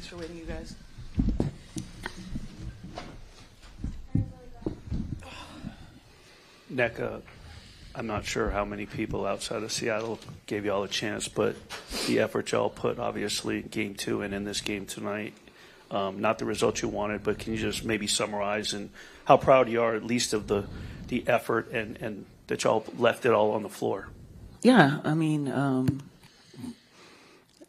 for waiting, you guys. Nneka, I'm not sure how many people outside of Seattle gave y'all a chance, but the effort y'all put, obviously, in Game 2 and in this game tonight, not the result you wanted, but can you just maybe summarize and how proud you are, at least, of the effort and that y'all left it all on the floor? Yeah, I mean,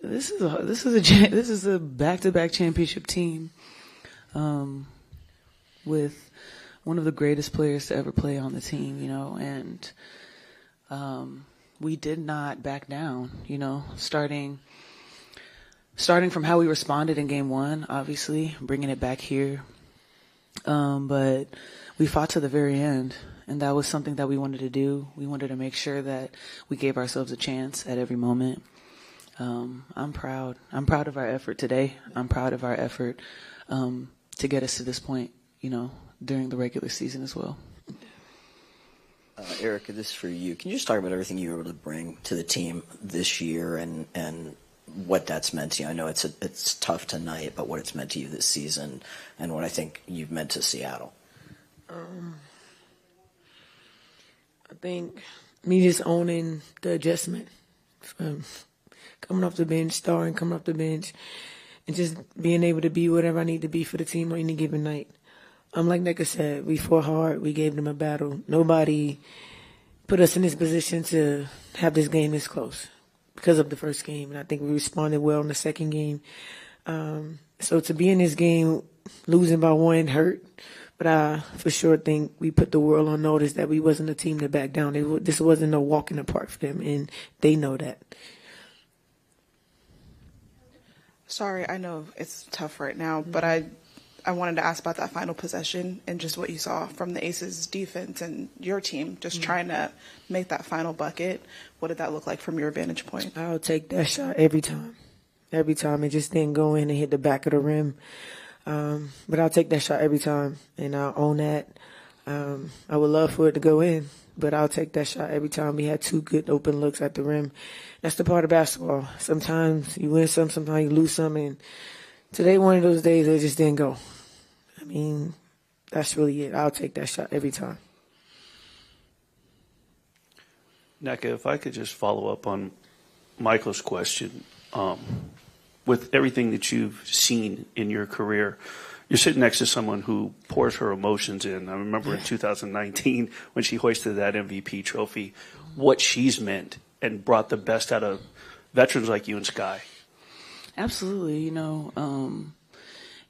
this is a back-to-back championship team with one of the greatest players to ever play on the team, you know, and we did not back down, you know, starting from how we responded in Game 1, obviously, bringing it back here. But we fought to the very end, and that was something that we wanted to do. We wanted to make sure that we gave ourselves a chance at every moment. I'm proud. I'm proud of our effort today. I'm proud of our effort to get us to this point, you know, during the regular season as well. Erica, this is for you. Can you just talk about everything you were able to bring to the team this year and what that's meant to you? I know it's tough tonight, but what it's meant to you this season and what I think you've meant to Seattle. I think me just owning the adjustment from coming off the bench, starting, coming off the bench, and just being able to be whatever I need to be for the team on any given night. Like Nneka said, we fought hard. We gave them a battle. Nobody put us in this position to have this game this close because of the first game. And I think we responded well in the second game. So to be in this game, losing by 1 hurt. But I for sure think we put the world on notice that we wasn't a team to back down. This wasn't a walk in the park for them, and they know that. Sorry, I know it's tough right now, but I wanted to ask about that final possession and just what you saw from the Aces defense and your team just trying to make that final bucket. What did that look like from your vantage point? I'll take that shot every time. Every time. It just didn't go in and hit the back of the rim. But I'll take that shot every time, and I'll own that. I would love for it to go in, but I'll take that shot every time. We had 2 good open looks at the rim. That's the part of basketball. Sometimes you win some, sometimes you lose some, and today one of those days it just didn't go. I mean, that's really it. I'll take that shot every time. Nneka, if I could just follow up on Michael's question. With everything that you've seen in your career, you're sitting next to someone who pours her emotions in. I remember in 2019 when she hoisted that MVP trophy, what she's meant and brought the best out of veterans like you and Sky. Absolutely. You know,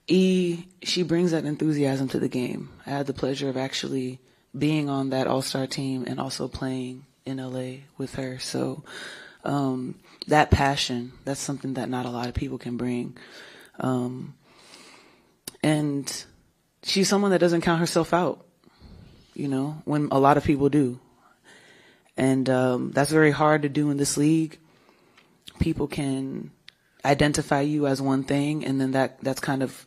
she brings that enthusiasm to the game. I had the pleasure of actually being on that all-star team and also playing in LA with her. So that passion, that's something that not a lot of people can bring. And she's someone that doesn't count herself out, you know, when a lot of people do. And that's very hard to do in this league. People can identify you as one thing, and then that's kind of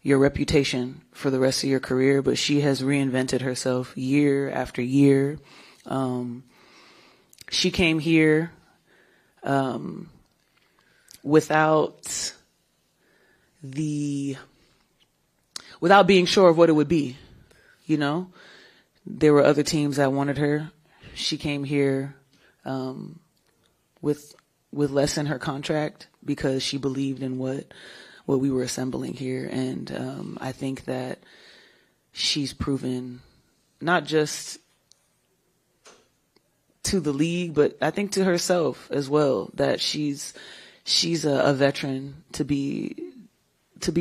your reputation for the rest of your career. But she has reinvented herself year after year. She came here without being sure of what it would be, you know. There were other teams that wanted her. She came here with less in her contract because she believed in what we were assembling here. And I think that she's proven not just to the league, but I think to herself as well, that she's a veteran to be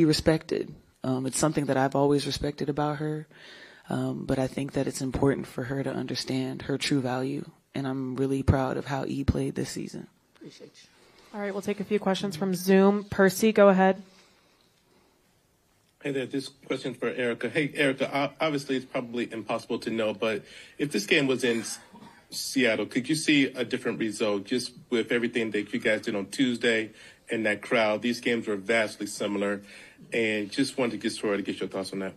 respected. It's something that I've always respected about her, but I think that it's important for her to understand her true value, and I'm really proud of how E played this season. Appreciate you. All right, we'll take a few questions from Zoom. Percy, go ahead. Hey there, this question for Erica. Hey, Erica, obviously it's probably impossible to know, but if this game was in Seattle, could you see a different result just with everything that you guys did on Tuesday and that crowd? These games were vastly similar, and just wanted to get your thoughts on that.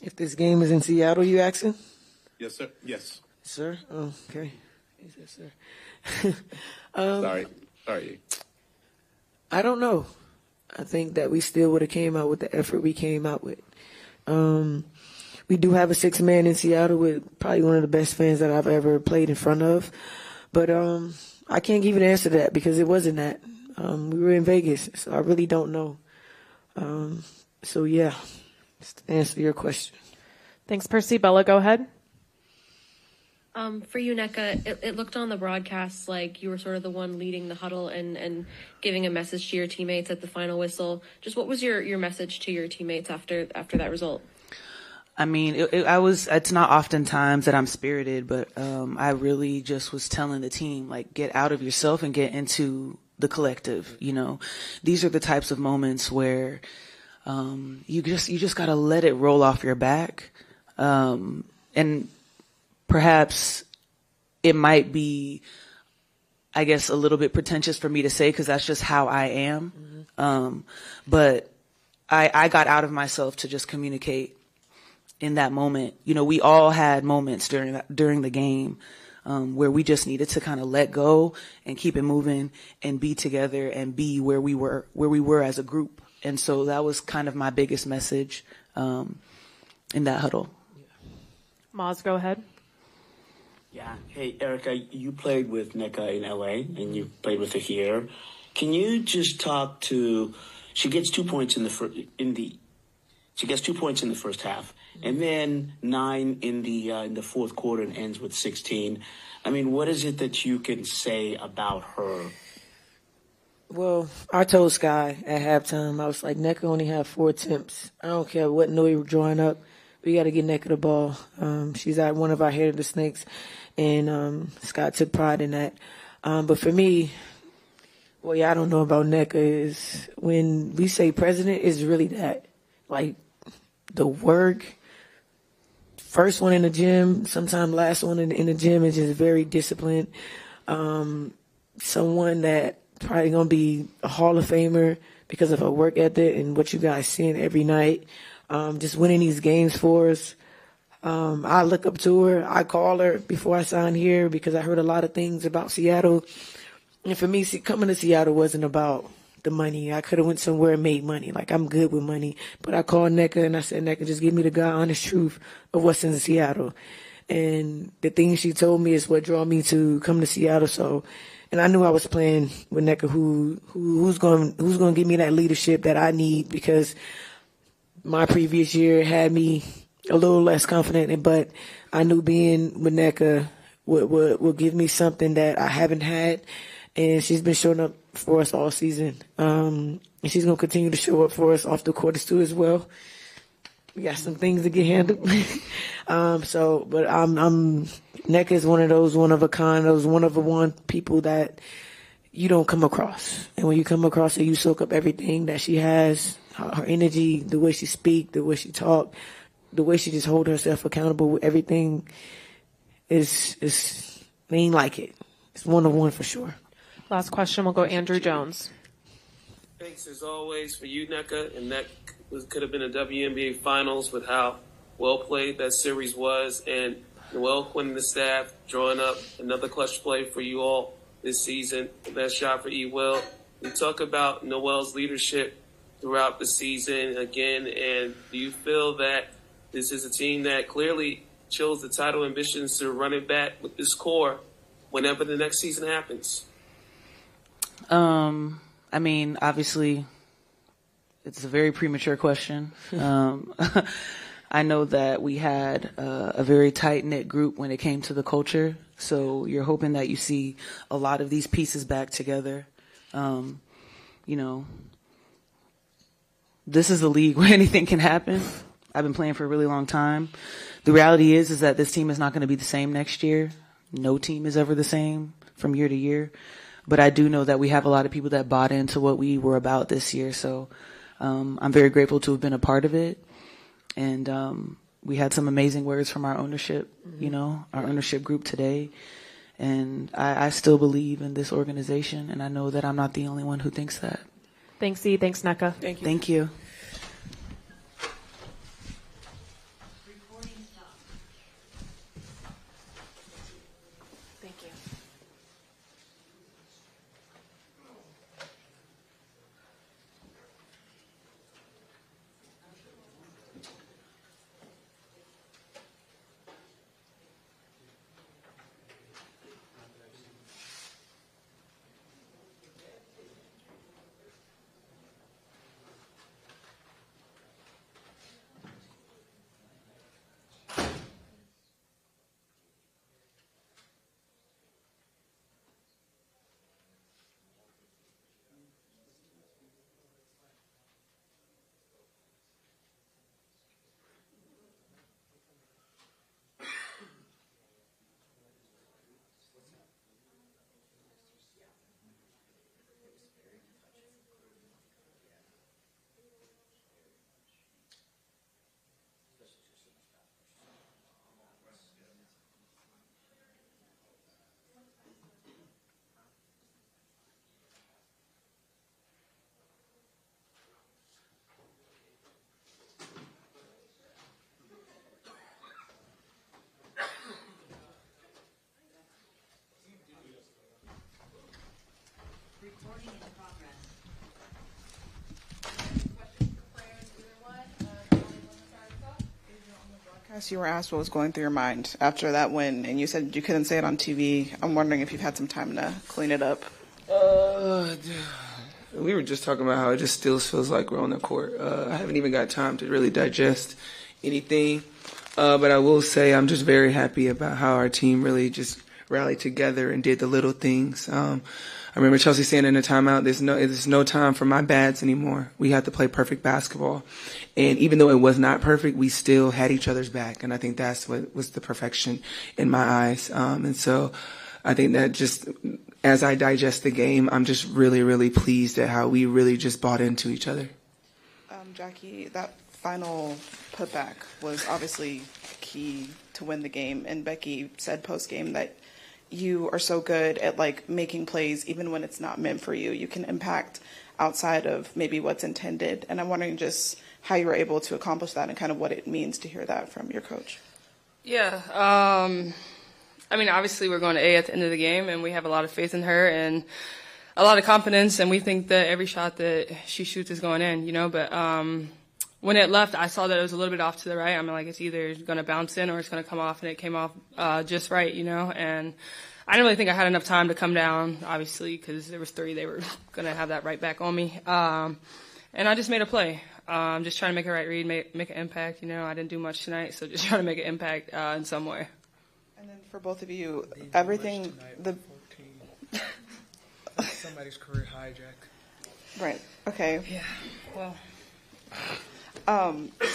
If this game is in Seattle, you asking? Yes, sir. Yes. Sir? Oh, okay. Yes, sir. Sorry. I don't know. I think that we still would have came out with the effort we came out with. We do have a 6-man in Seattle with probably one of the best fans that I've ever played in front of. But I can't give you an answer to that because it wasn't that. We were in Vegas, so I really don't know. So, yeah, just to answer your question. Thanks, Percy. Bella, go ahead. For you, Nneka, it looked on the broadcast like you were sort of the one leading the huddle and giving a message to your teammates at the final whistle. Just what was your message to your teammates after that result? I mean, it's not oftentimes that I'm spirited, but I really just was telling the team, like, get out of yourself and get into the collective. You know, these are the types of moments where you just got to let it roll off your back. And perhaps it might be, I guess, a little bit pretentious for me to say because that's just how I am. But I got out of myself to just communicate in that moment. You know, we all had moments during the game where we just needed to kind of let go and keep it moving and be together and be where we were as a group. And so that was kind of my biggest message in that huddle. Maz, go ahead. Yeah. Hey, Erica, you played with Nneka in LA and you played with her here. Can you just talk to? She gets 2 points she gets 2 points in the first half, and then 9 in the fourth quarter, and ends with 16. I mean, what is it that you can say about her? Well, I told Sky at halftime, I was like, Nneka only had 4 attempts. I don't care what Noe we're drawing up. We got to get Nneka the ball. She's one of our head of the snakes, and Scott took pride in that. But for me, what I don't know about Nneka is when we say president, it's really that. Like, the work, first one in the gym, sometime last one in the gym, is just very disciplined. Someone that probably going to be a Hall of Famer because of her work ethic and what you guys seeing every night. Just winning these games for us. I look up to her. I call her before I signed here because I heard a lot of things about Seattle. And for me, coming to Seattle wasn't about the money. I could have went somewhere and made money. Like, I'm good with money. But I called Nneka and I said, Nneka, just give me the God honest truth of what's in Seattle. And the things she told me is what drew me to come to Seattle. So, and I knew I was playing with Nneka who's going to give me that leadership that I need because my previous year had me a little less confident, but I knew being with Nneka would give me something that I haven't had, and she's been showing up for us all season. And she's going to continue to show up for us off the court too as well. We got some things to get handled. But Nneka is one of those one of a kind, those one of a one people that you don't come across. And when you come across her, you soak up everything that she has. Her energy, the way she speak, the way she talk, the way she just hold herself accountable with everything is ain't like it. It's one of one for sure. Last question will go Andrew Jones. Thanks as always for you, Nneka, and that could have been a WNBA Finals with how well played that series was, and Noel Quinn and the staff drawing up another clutch play for you all this season. The best shot for E-Will. We talk about Noel's leadership throughout the season again, and do you feel that this is a team that clearly chose the title ambitions to run it back with this core whenever the next season happens? I mean, obviously, it's a very premature question. I know that we had a very tight-knit group when it came to the culture, so you're hoping that you see a lot of these pieces back together. You know, this is a league where anything can happen. I've been playing for a really long time. The reality is that this team is not going to be the same next year. No team is ever the same from year to year. But I do know that we have a lot of people that bought into what we were about this year. So I'm very grateful to have been a part of it. And we had some amazing words from our ownership, you know, our ownership group today. And I still believe in this organization. And I know that I'm not the only one who thinks that. Thanks, E. Thanks, Nneka. Thank you. Thank you. You were asked what was going through your mind after that win, and you said you couldn't say it on TV. I'm wondering if you've had some time to clean it up. We were just talking about how it just still feels like we're on the court. I haven't even got time to really digest anything. But I will say I'm just very happy about how our team really just rallied together and did the little things. I remember Chelsea saying in a timeout, there's no time for my bads anymore. We have to play perfect basketball. And even though it was not perfect, we still had each other's back. And I think that's what was the perfection in my eyes. And so I think that just as I digest the game, I'm just really, really pleased at how we really just bought into each other. Jackie, that final putback was obviously key to win the game. And Becky said post-game that you are so good at like making plays even when it's not meant for you. You can impact outside of maybe what's intended. And I'm wondering just how you were able to accomplish that and kind of what it means to hear that from your coach. Yeah. I mean, obviously we're going to A at the end of the game, and we have a lot of faith in her and a lot of confidence, and we think that every shot that she shoots is going in, you know. But when it left, I saw that it was a little bit off to the right. I mean, like, it's either going to bounce in or it's going to come off, and it came off just right, you know. And I didn't really think I had enough time to come down, obviously, because there was 3. They were going to have that right back on me. And I just made a play. Just trying to make a right read, make an impact. You know, I didn't do much tonight, so just trying to make an impact in some way. And then for both of you, everything Somebody's career high, Jack. Right. Okay. Yeah. Well.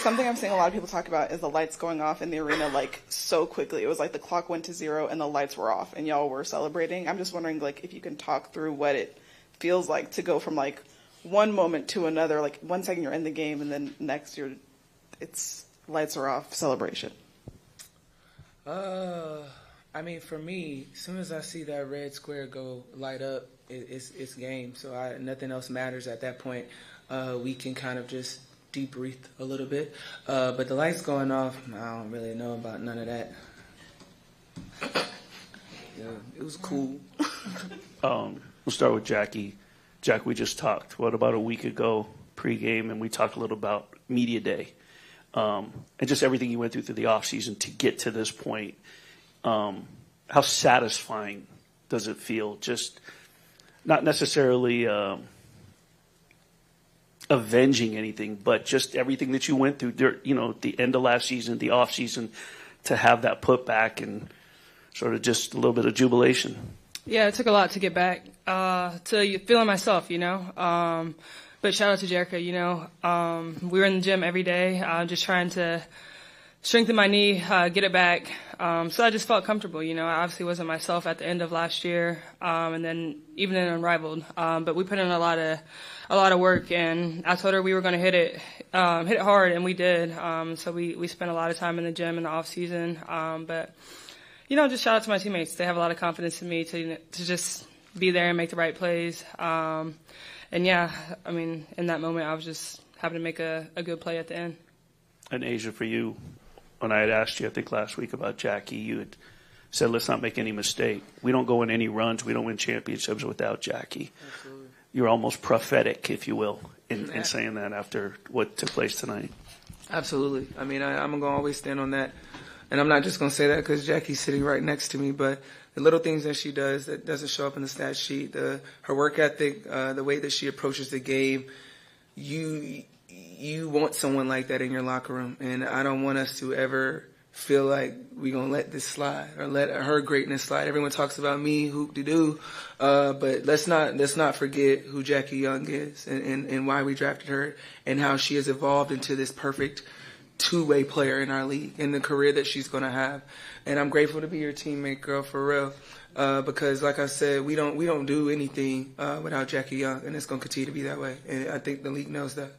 Something I'm seeing a lot of people talk about is the lights going off in the arena like so quickly. It was like the clock went to 0 and the lights were off and y'all were celebrating. I'm just wondering like if you can talk through what it feels like to go from like one moment to another. Like 1 second you're in the game and then next it's lights are off celebration. I mean, for me, as soon as I see that red square go light up, it's game. So nothing else matters at that point. We can kind of just debrief a little bit. But the lights going off, I don't really know about none of that. Yeah, it was cool. We'll start with Jackie. Jack, we just talked, about a week ago, pregame, and we talked a little about media day. And just everything you went through the offseason to get to this point. How satisfying does it feel? Just not necessarily avenging anything, but just everything that you went through, you know, the end of last season, the off season, to have that put back and sort of just a little bit of jubilation. Yeah, it took a lot to get back to feeling myself, you know. But shout out to Jerica, you know. We were in the gym every day, just trying to strengthen my knee, get it back. So I just felt comfortable, you know. I obviously wasn't myself at the end of last year, and then even in Unrivaled. But we put in a lot of work, and I told her we were going to hit it hard, and we did. So we spent a lot of time in the gym in the off season. But you know, just shout out to my teammates. They have a lot of confidence in me to just be there and make the right plays. And yeah, I mean, in that moment, I was just having to make a good play at the end. And Asia, for you, when I had asked you, I think last week about Jackie, you had said, let's not make any mistake. We don't go on any runs. We don't win championships without Jackie. Absolutely. You're almost prophetic, if you will, in saying that after what took place tonight. Absolutely. I mean, I'm going to always stand on that. And I'm not just going to say that because Jackie's sitting right next to me, but the little things that she does that doesn't show up in the stat sheet, her work ethic, the way that she approaches the game, you want someone like that in your locker room. And I don't want us to ever feel like we're going to let this slide or let her greatness slide. Everyone talks about me, hoop-de-doo, but let's not forget who Jackie Young is and why we drafted her and how she has evolved into this perfect two-way player in our league and the career that she's going to have. And I'm grateful to be your teammate, girl, for real. Because like I said, we don't do anything without Jackie Young, and it's going to continue to be that way. And I think the league knows that.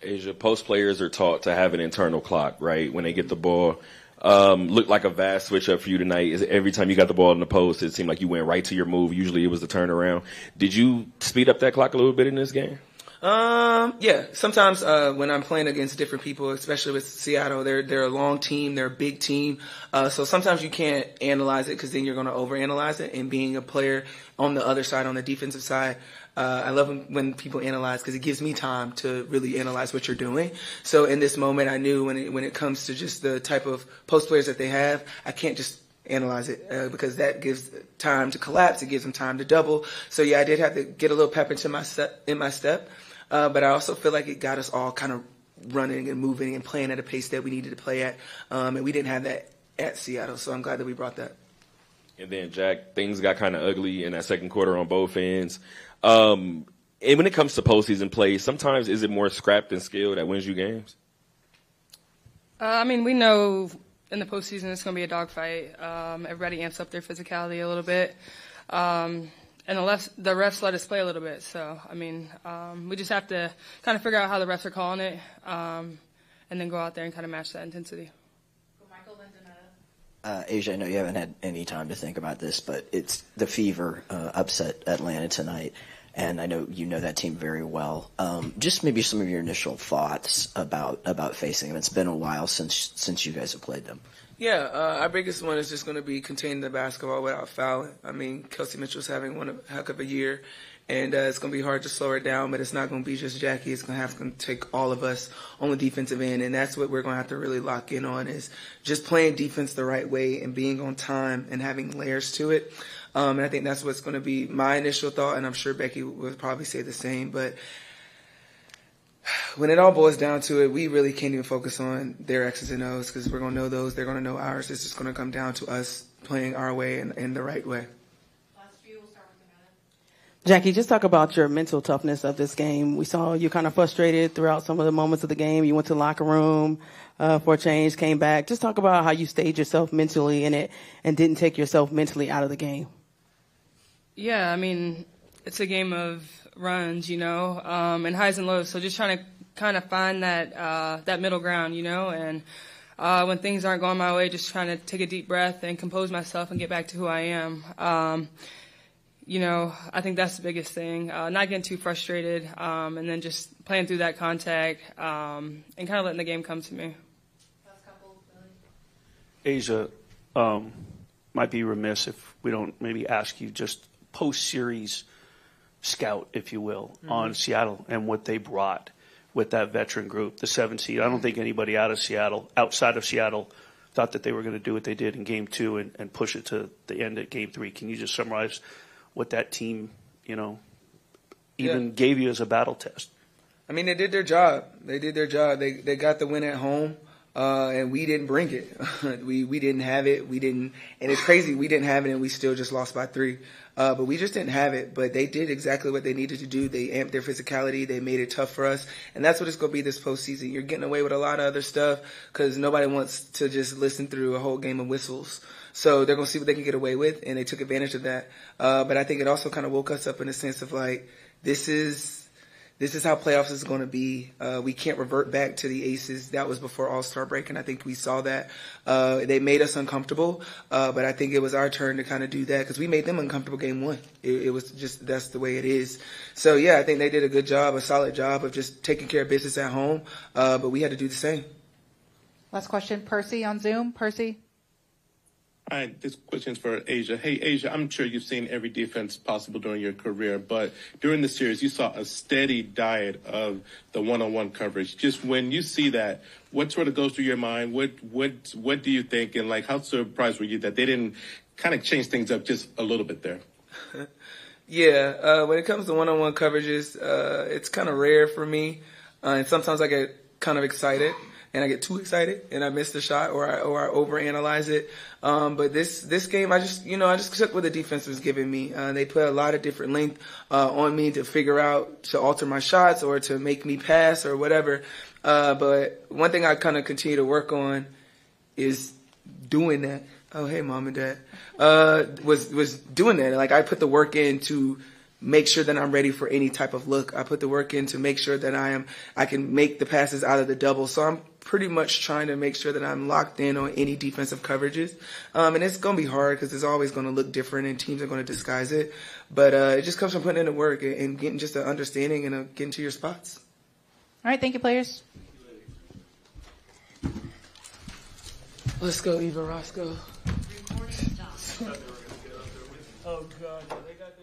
Asia, post players are taught to have an internal clock, right? When they get the ball, looked like a vast switch up for you tonight. Every time you got the ball in the post, it seemed like you went right to your move. Usually it was the turnaround. Did you speed up that clock a little bit in this game? Yeah. Sometimes when I'm playing against different people, especially with Seattle, they're a long team, they're a big team. So sometimes you can't analyze it because then you're going to overanalyze it. And being a player on the other side, on the defensive side, I love when people analyze because it gives me time to really analyze what you're doing. So in this moment, I knew when it comes to just the type of post players that they have, I can't just analyze it because that gives time to collapse. It gives them time to double. So yeah, I did have to get a little pep into my step. But I also feel like it got us all kind of running and moving and playing at a pace that we needed to play at. And we didn't have that at Seattle, so I'm glad that we brought that. And then, Jack, things got kind of ugly in that second quarter on both ends. And when it comes to postseason play, sometimes is it more scrap than skill that wins you games? I mean, we know in the postseason it's going to be a dogfight. Everybody amps up their physicality a little bit. And the refs let us play a little bit. So, I mean, we just have to kind of figure out how the refs are calling it and then go out there and kind of match that intensity. Asia, I know you haven't had any time to think about this, but it's the Fever upset Atlanta tonight, and I know you know that team very well. Just maybe some of your initial thoughts about facing them. It's been a while since you guys have played them. Yeah, our biggest one is just going to be containing the basketball without fouling. I mean, Kelsey Mitchell's having one heck of a year, and it's going to be hard to slow her down, but it's not going to be just Jackie. It's going to take all of us on the defensive end, and that's what we're going to have to really lock in on is just playing defense the right way and being on time and having layers to it. And I think that's what's going to be my initial thought, and I'm sure Becky would probably say the same, but when it all boils down to it, we really can't even focus on their X's and O's because we're going to know those. They're going to know ours. It's just going to come down to us playing our way and the right way. Jackie, just talk about your mental toughness of this game. We saw you kind of frustrated throughout some of the moments of the game. You went to the locker room for a change, came back. Just talk about how you stayed yourself mentally in it and didn't take yourself mentally out of the game. Yeah, I mean, it's a game of runs, and highs and lows. So just trying to kind of find that middle ground, and when things aren't going my way, just trying to take a deep breath and compose myself and get back to who I am. I think that's the biggest thing. Not getting too frustrated, and then just playing through that contact, and kind of letting the game come to me. Asia, might be remiss if we don't maybe ask you just post-series scout, if you will, on Seattle and what they brought with that veteran group, the 7 seed. I don't think anybody outside of Seattle, thought that they were going to do what they did in Game 2 and push it to the end at Game 3. Can you just summarize what that team, gave you as a battle test? I mean, they did their job. They got the win at home, and we didn't bring it. we didn't have it. And it's crazy. We didn't have it, and we still just lost by 3. But we just didn't have it. But they did exactly what they needed to do. They amped their physicality. They made it tough for us. And that's what it's going to be this postseason. You're getting away with a lot of other stuff because nobody wants to just listen through a whole game of whistles. So they're going to see what they can get away with, and they took advantage of that. But I think it also kind of woke us up in the sense of, like, this is how playoffs is going to be. We can't revert back to the aces. That was before All-Star break, and I think we saw that. They made us uncomfortable, but I think it was our turn to kind of do that because we made them uncomfortable Game 1. It was just that's the way it is. So, yeah, I think they did a solid job of just taking care of business at home, but we had to do the same. Last question, Percy on Zoom. Percy? Hi, this question's for Asia. Hey, Asia, I'm sure you've seen every defense possible during your career, but during the series, you saw a steady diet of the one-on-one coverage. Just when you see that, what sort of goes through your mind? What do you think? And, like, how surprised were you that they didn't kind of change things up just a little bit there? Yeah, when it comes to one-on-one coverages, it's kind of rare for me, and sometimes I get kind of excited. And I get too excited, and I miss the shot, or I overanalyze it. But this game, I just took what the defense was giving me. They put a lot of different length on me to figure out to alter my shots or to make me pass or whatever. But one thing I kind of continue to work on is doing that. Oh, hey, Mom and Dad. Was doing that. Like, I put the work in to make sure that I'm ready for any type of look. I put the work in to make sure that I can make the passes out of the double. So I'm pretty much trying to make sure that I'm locked in on any defensive coverages. And it's going to be hard because it's always going to look different and teams are going to disguise it. But it just comes from putting in the work and getting just an understanding and getting to your spots. All right, thank you, players. Let's go, Eva Roscoe. Oh, God. They got